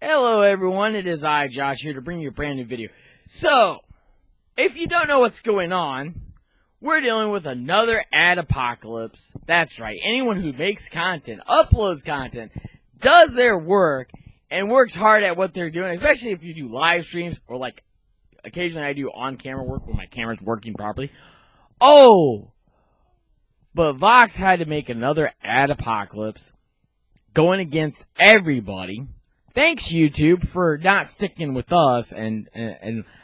Hello everyone, it is I, Josh, here to bring you a brand new video. So, if you don't know what's going on, we're dealing with another ad apocalypse. That's right, anyone who makes content, uploads content, does their work, and works hard at what they're doing, especially if you do live streams, or like, occasionally I do on-camera work when my camera's working properly. Oh! But Vox had to make another ad apocalypse, going against everybody. Thanks, YouTube, for not sticking with us and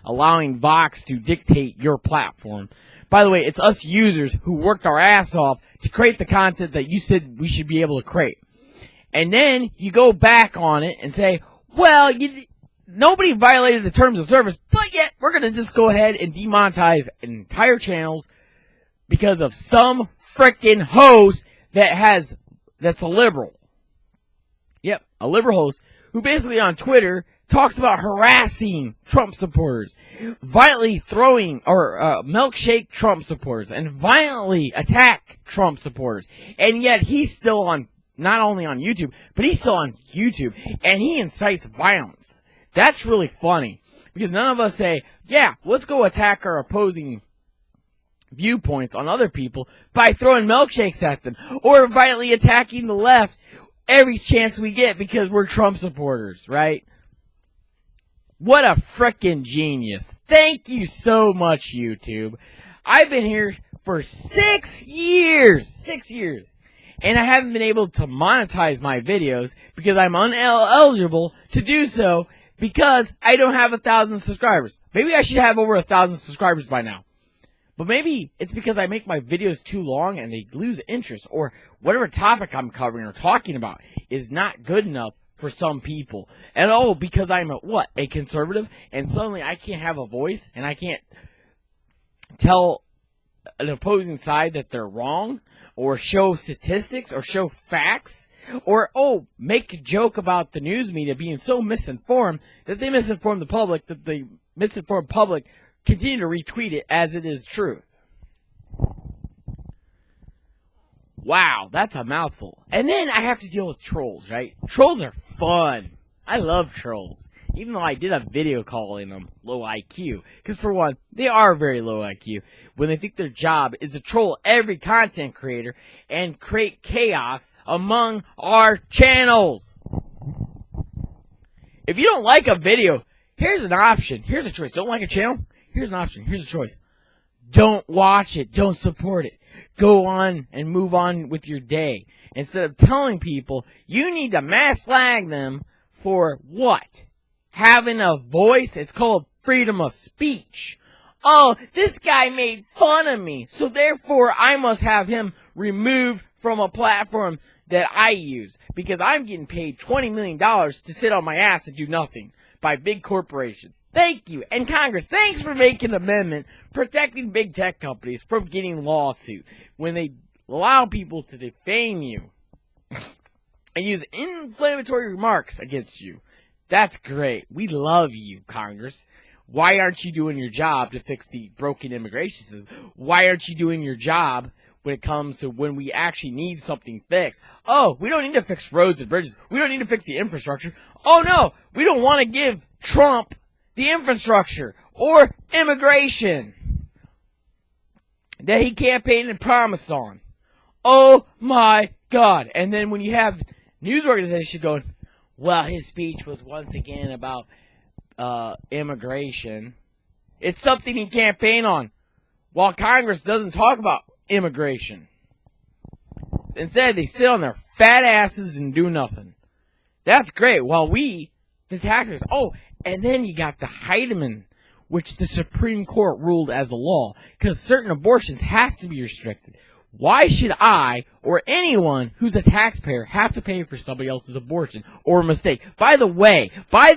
allowing Vox to dictate your platform. By the way, it's us users who worked our ass off to create the content that you said we should be able to create. And then you go back on it and say, well, nobody violated the terms of service, but yet we're going to just go ahead and demonetize entire channels because of some frickin' host that's a liberal. Yep, a liberal host who basically on Twitter talks about harassing Trump supporters, violently throwing or milkshake Trump supporters, and violently attack Trump supporters. And yet he's still on, not only on YouTube, but he's still on YouTube, and he incites violence. That's really funny, because none of us say, yeah, let's go attack our opposing viewpoints on other people by throwing milkshakes at them, or violently attacking the left every chance we get because we're Trump supporters, right? What a frickin' genius. Thank you so much, YouTube. I've been here for 6 years. 6 years. And I haven't been able to monetize my videos because I'm ineligible to do so because I don't have 1,000 subscribers. Maybe I should have over 1,000 subscribers by now. But maybe it's because I make my videos too long and they lose interest, or whatever topic I'm covering or talking about is not good enough for some people. And because I'm a conservative, and suddenly I can't have a voice and I can't tell an opposing side that they're wrong, or show statistics, or show facts, or make a joke about the news media being so misinformed that they misinform the public, that the misinformed public continue to retweet it as it is truth. Wow, that's a mouthful. And then I have to deal with trolls, right? Trolls are fun. I love trolls. Even though I did a video calling them low IQ. Because for one, they are very low IQ when they think their job is to troll every content creator and create chaos among our channels. If you don't like a video, here's an option. Here's a choice. Don't like a channel? Here's an option. Here's a choice. Don't watch it. Don't support it. Go on and move on with your day. Instead of telling people you need to mass flag them for what? Having a voice? It's called freedom of speech. Oh, this guy made fun of me, so therefore I must have him removed from a platform that I use because I'm getting paid $20 million to sit on my ass and do nothing by big corporations. Thank you. And Congress, thanks for making an amendment protecting big tech companies from getting lawsuit when they allow people to defame you and use inflammatory remarks against you. That's great. We love you, Congress. Why aren't you doing your job to fix the broken immigration system? Why aren't you doing your job when it comes to when we actually need something fixed? Oh, we don't need to fix roads and bridges. We don't need to fix the infrastructure. Oh no, we don't want to give Trump the infrastructure or immigration that he campaigned and promised on. Oh my God. And then when you have news organizations going, well, his speech was once again about immigration. It's something he campaigned on, while Congress doesn't talk about immigration. Instead, they sit on their fat asses and do nothing. That's great. While we, the taxpayers, and then you got the Heidemann, which the Supreme Court ruled as a law, because certain abortions has to be restricted. Why should I, or anyone who's a taxpayer, have to pay for somebody else's abortion or mistake? By the way, let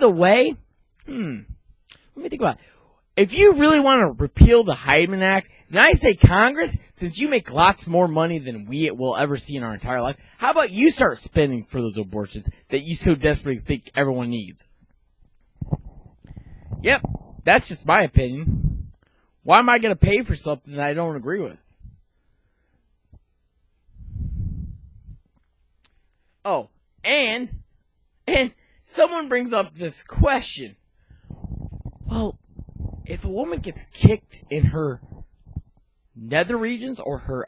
me think about it. If you really want to repeal the Heidemann Act, then I say, Congress, since you make lots more money than we will ever see in our entire life, how about you start spending for those abortions that you so desperately think everyone needs? Yep, that's just my opinion. Why am I going to pay for something that I don't agree with? Oh, and someone brings up this question. Well, if a woman gets kicked in her nether regions or her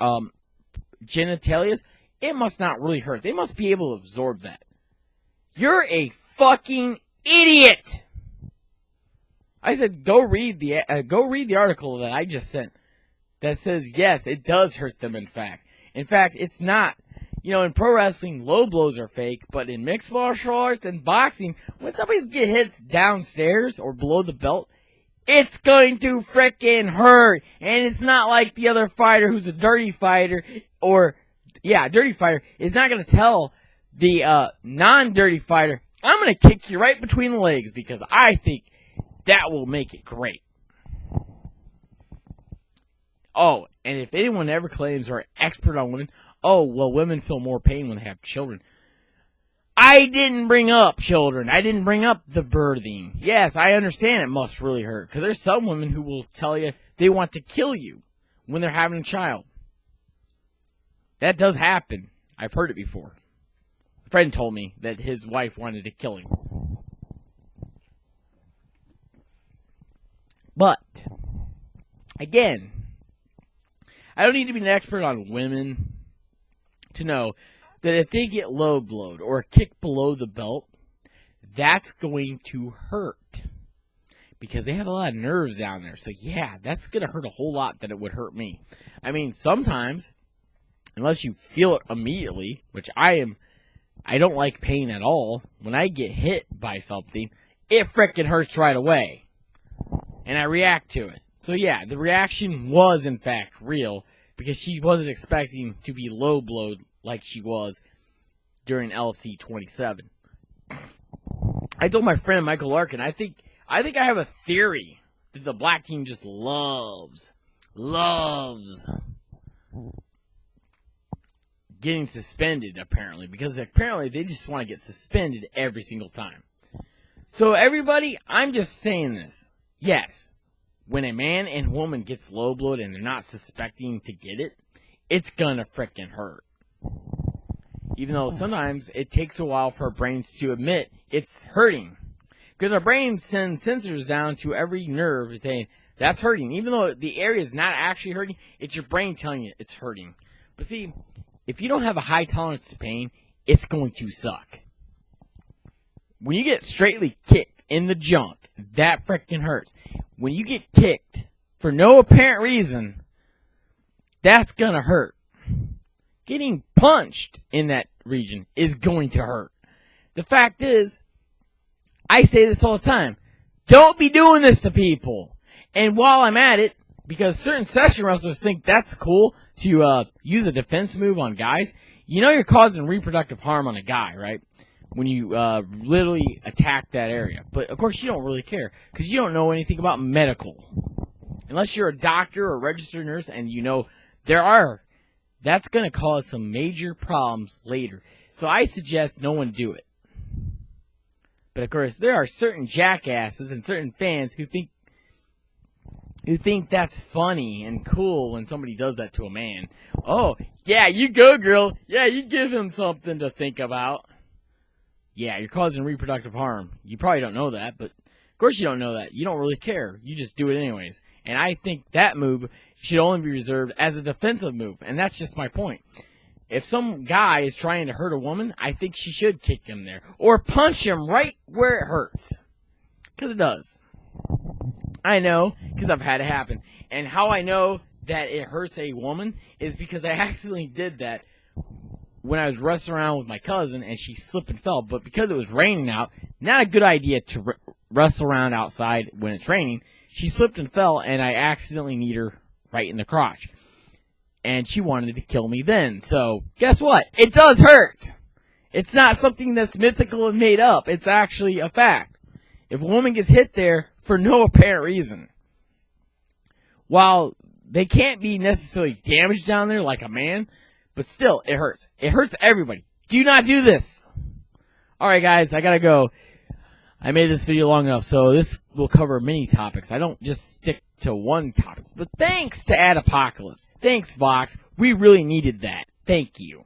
genitalias, it must not really hurt. They must be able to absorb that. You're a fucking idiot. I said, go read the article that I just sent that says, yes, it does hurt them, in fact. In fact, it's not. You know, in pro wrestling, low blows are fake, but in mixed martial arts and boxing, when somebody gets hit downstairs or below the belt, it's going to frickin' hurt. And it's not like the other fighter who's a dirty fighter, dirty fighter, is not going to tell the non-dirty fighter, I'm going to kick you right between the legs, because I think that will make it great. Oh, and if anyone ever claims they're an expert on women, oh, well, women feel more pain when they have children. I didn't bring up children. I didn't bring up the birthing. Yes, I understand it must really hurt, because there's some women who will tell you they want to kill you when they're having a child. That does happen. I've heard it before. A friend told me that his wife wanted to kill him. But, again, I don't need to be an expert on women to know that if they get low blowed or a kick below the belt, that's going to hurt. Because they have a lot of nerves down there. So yeah, that's going to hurt a whole lot than it would hurt me. I mean, sometimes, unless you feel it immediately, which I don't like pain at all. When I get hit by something, it frickin' hurts right away. And I react to it. So yeah, the reaction was in fact real, because she wasn't expecting to be low blowed like she was during LFC 27. I told my friend Michael Larkin, I think I have a theory that the black team just loves getting suspended, apparently, because apparently they just want to get suspended every single time. So everybody, I'm just saying this. Yes, when a man and woman gets low blowed and they're not suspecting to get it, it's gonna frickin' hurt. Even though sometimes it takes a while for our brains to admit it's hurting. Because our brain sends sensors down to every nerve saying, that's hurting. Even though the area is not actually hurting, it's your brain telling you it's hurting. But see, if you don't have a high tolerance to pain, it's going to suck. When you get straightly kicked in the junk, that frickin' hurts. When you get kicked for no apparent reason, that's gonna hurt. Getting punched in that region is going to hurt. The fact is, I say this all the time, don't be doing this to people. And while I'm at it, because certain session wrestlers think that's cool to use a defense move on guys, you know you're causing reproductive harm on a guy, right? When you literally attack that area. But, of course, you don't really care, because you don't know anything about medical. Unless you're a doctor or a registered nurse and you know that's going to cause some major problems later. So I suggest no one do it. But, of course, there are certain jackasses and certain fans who think that's funny and cool when somebody does that to a man. Oh, yeah, you go, girl. Yeah, you give him something to think about. Yeah, you're causing reproductive harm. You probably don't know that, but of course you don't know that. You don't really care. You just do it anyways. And I think that move should only be reserved as a defensive move, and that's just my point. If some guy is trying to hurt a woman, I think she should kick him there. Or punch him right where it hurts. Because it does. I know, because I've had it happen. And how I know that it hurts a woman is because I accidentally did that when I was wrestling around with my cousin, and she slipped and fell. But because it was raining out, not a good idea to wrestle around outside when it's raining. She slipped and fell, and I accidentally kneed her right in the crotch. And she wanted to kill me then. So, guess what? It does hurt. It's not something that's mythical and made up. It's actually a fact. If a woman gets hit there for no apparent reason, while they can't be necessarily damaged down there like a man, but still, it hurts. It hurts everybody. Do not do this. Alright, guys, I gotta go. I made this video long enough, so this will cover many topics. I don't just stick to one topic. But thanks to Adapocalypse. Thanks, Vox. We really needed that. Thank you.